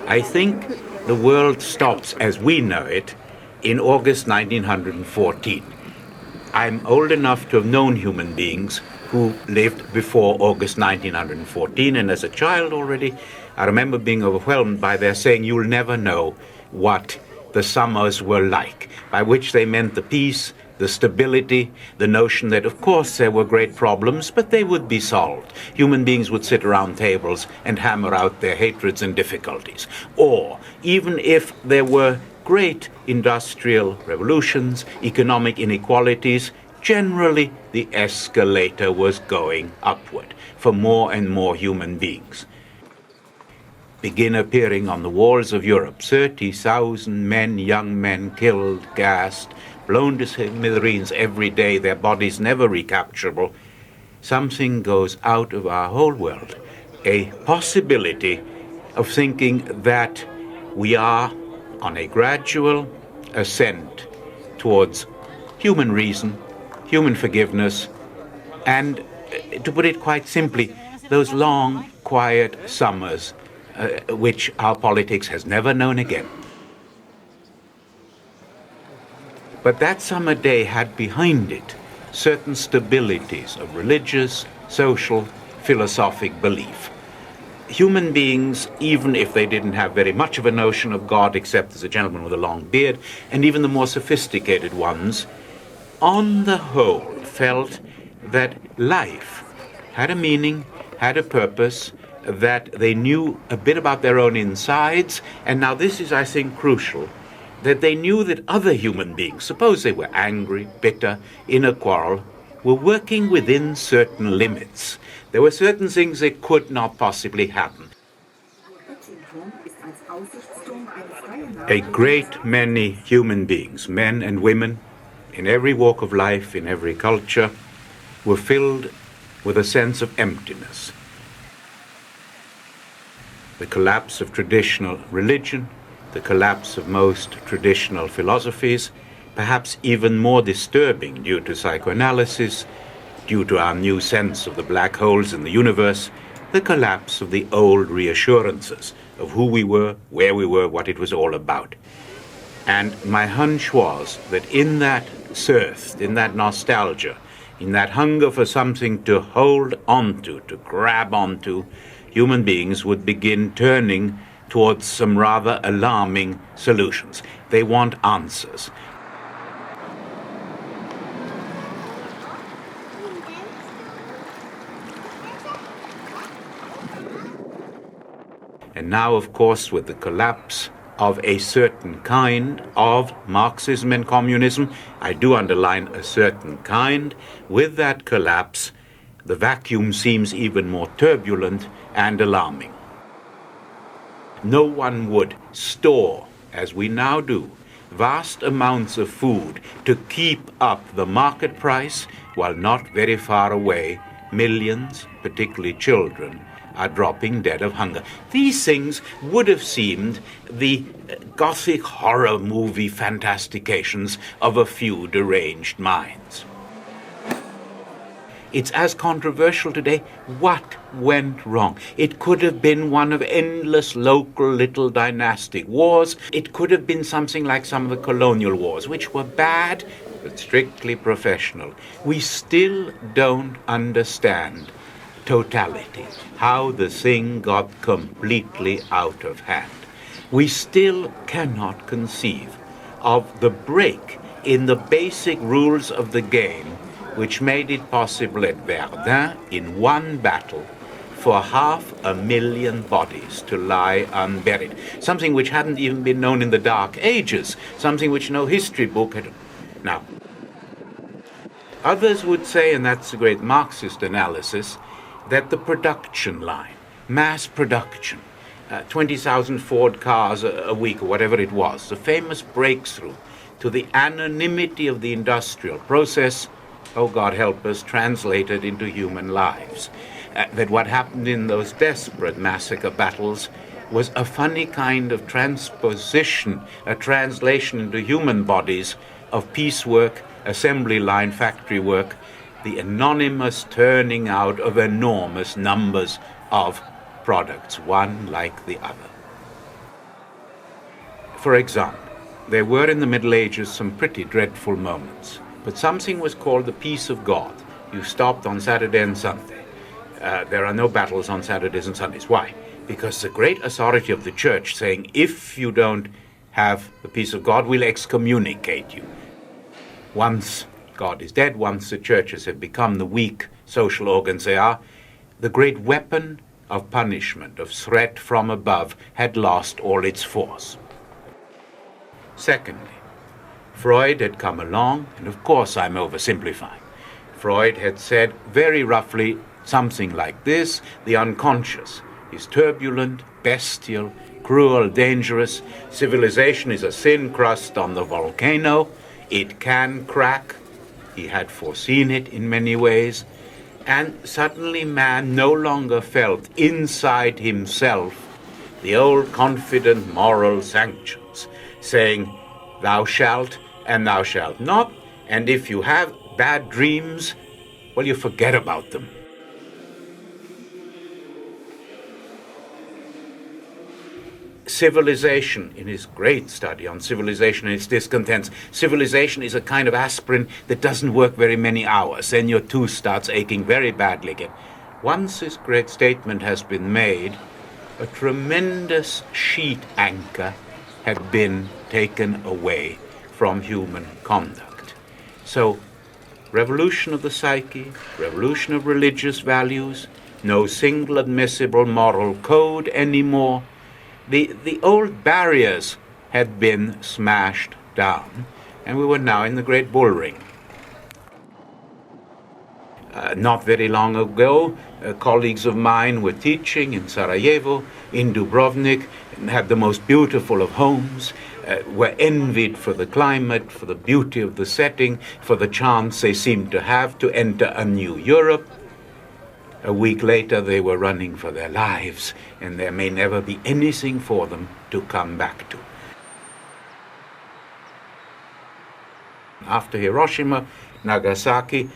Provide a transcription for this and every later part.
I think the world stops as we know it in August 1914. I'm old enough to have known human beings who lived before August 1914, and as a child already, I remember being overwhelmed by their saying, "You'll never know what the summers were like," by which they meant the peace, the stability, the notion that, of course, there were great problems, but they would be solved. Human beings would sit around tables and hammer out their hatreds and difficulties. Or, even if there were great industrial revolutions, economic inequalities, generally the escalator was going upward for more and more human beings. Begin appearing on the walls of Europe, 30,000 men, young men, killed, gassed, blown to smithereens every day, their bodies never recapturable. Something goes out of our whole world, a possibility of thinking that we are on a gradual ascent towards human reason, human forgiveness, and, to put it quite simply, those long, quiet summers which our politics has never known again. But that summer day had behind it certain stabilities of religious, social, philosophic belief. Human beings, even if they didn't have very much of a notion of God, except as a gentleman with a long beard, and even the more sophisticated ones, on the whole felt that life had a meaning, had a purpose, that they knew a bit about their own insides, and now this is, I think, crucial, that they knew that other human beings, suppose they were angry, bitter, in a quarrel, were working within certain limits. There were certain things that could not possibly happen. A great many human beings, men and women, in every walk of life, in every culture, were filled with a sense of emptiness. The collapse of traditional religion, the collapse of most traditional philosophies, perhaps even more disturbing due to psychoanalysis, due to our new sense of the black holes in the universe, the collapse of the old reassurances of who we were, where we were, what it was all about. And my hunch was that in that thirst, in that nostalgia, in that hunger for something to hold onto, to grab onto, human beings would begin turning towards some rather alarming solutions. They want answers. And now, of course, with the collapse of a certain kind of Marxism and communism, I do underline a certain kind, with that collapse, the vacuum seems even more turbulent and alarming. No one would store, as we now do, vast amounts of food to keep up the market price, while not very far away, millions, particularly children, are dropping dead of hunger. These things would have seemed the gothic horror movie fantastications of a few deranged minds. It's as controversial today. What went wrong? It could have been one of endless local little dynastic wars. It could have been something like some of the colonial wars, which were bad, but strictly professional. We still don't understand totality, how the thing got completely out of hand. We still cannot conceive of the break in the basic rules of the game which made it possible at Verdun, in one battle, for 500,000 bodies to lie unburied. Something which hadn't even been known in the Dark Ages, something which no history book had. Now, others would say, and that's a great Marxist analysis, that the production line, mass production, 20,000 Ford cars a week or whatever it was, the famous breakthrough to the anonymity of the industrial process, oh God help us, translated into human lives. That what happened in those desperate massacre battles was a funny kind of transposition, a translation into human bodies of piecework, assembly line, factory work, the anonymous turning out of enormous numbers of products, one like the other. For example, there were in the Middle Ages some pretty dreadful moments, but something was called the peace of God. You stopped on Saturday and Sunday. There are no battles on Saturdays and Sundays. Why? Because the great authority of the church saying, if you don't have the peace of God, we'll excommunicate you. Once God is dead, once the churches have become the weak social organs they are, the great weapon of punishment, of threat from above, had lost all its force. Secondly, Freud had come along, and of course I'm oversimplifying. Freud had said very roughly something like this: the unconscious is turbulent, bestial, cruel, dangerous. Civilization is a thin crust on the volcano. It can crack. He had foreseen it in many ways. And suddenly man no longer felt inside himself the old confident moral sanctions, saying, thou shalt and thou shalt not, and if you have bad dreams, well, you forget about them. Civilization, in his great study on civilization and its discontents, civilization is a kind of aspirin that doesn't work very many hours. Then your tooth starts aching very badly again. Once this great statement has been made, a tremendous sheet anchor had been taken away from human conduct. So, revolution of the psyche, revolution of religious values, no single admissible moral code anymore. The old barriers had been smashed down, and we were now in the great bull ring. Not very long ago, colleagues of mine were teaching in Sarajevo, in Dubrovnik, and had the most beautiful of homes, were envied for the climate, for the beauty of the setting, for the chance they seemed to have to enter a new Europe. A week later, they were running for their lives, and there may never be anything for them to come back to. After Hiroshima, Nagasaki,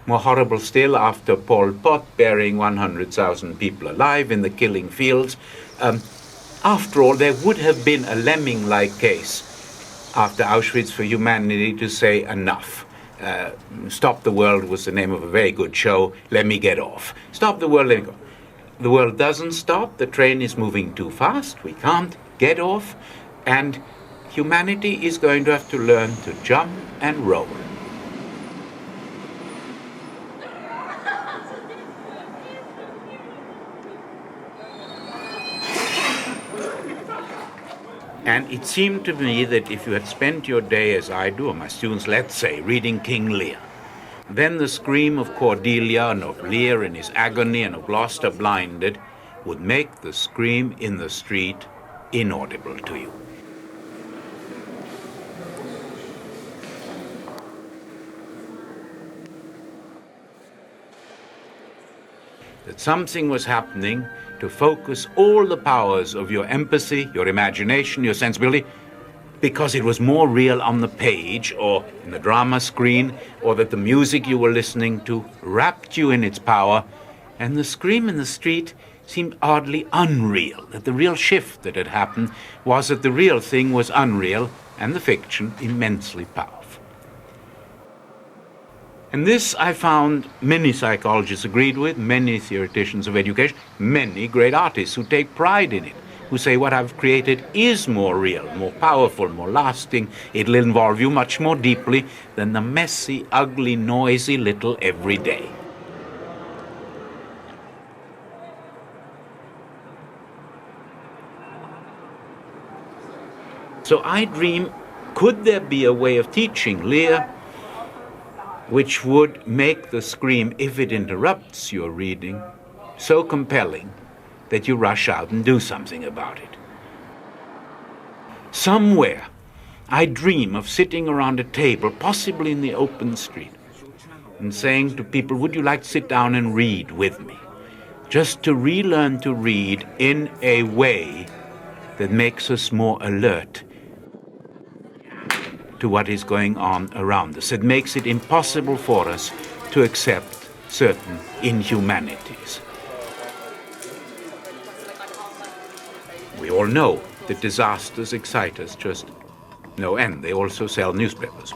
more horrible still, after Pol Pot burying 100,000 people alive in the killing fields, after all, there would have been a Lemming-like case after Auschwitz for humanity to say enough. Stop the World was the name of a very good show. Let me get off. Stop the world, let me go. The world doesn't stop. The train is moving too fast. We can't get off. And humanity is going to have to learn to jump and roll. And it seemed to me that if you had spent your day, as I do, or my students, let's say, reading King Lear, then the scream of Cordelia and of Lear in his agony and of Gloucester blinded would make the scream in the street inaudible to you. That something was happening to focus all the powers of your empathy, your imagination, your sensibility, because it was more real on the page or in the drama screen, or that the music you were listening to wrapped you in its power, and the scream in the street seemed oddly unreal, that the real shift that had happened was that the real thing was unreal and the fiction immensely powerful. And this I found many psychologists agreed with, many theoreticians of education, many great artists who take pride in it, who say what I've created is more real, more powerful, more lasting. It'll involve you much more deeply than the messy, ugly, noisy little everyday. So I dream, could there be a way of teaching Lear which would make the scream, if it interrupts your reading, so compelling that you rush out and do something about it? Somewhere, I dream of sitting around a table, possibly in the open street, and saying to people, would you like to sit down and read with me? Just to relearn to read in a way that makes us more alert to what is going on around us. It makes it impossible for us to accept certain inhumanities. We all know the disasters excite us just no end. They also sell newspapers.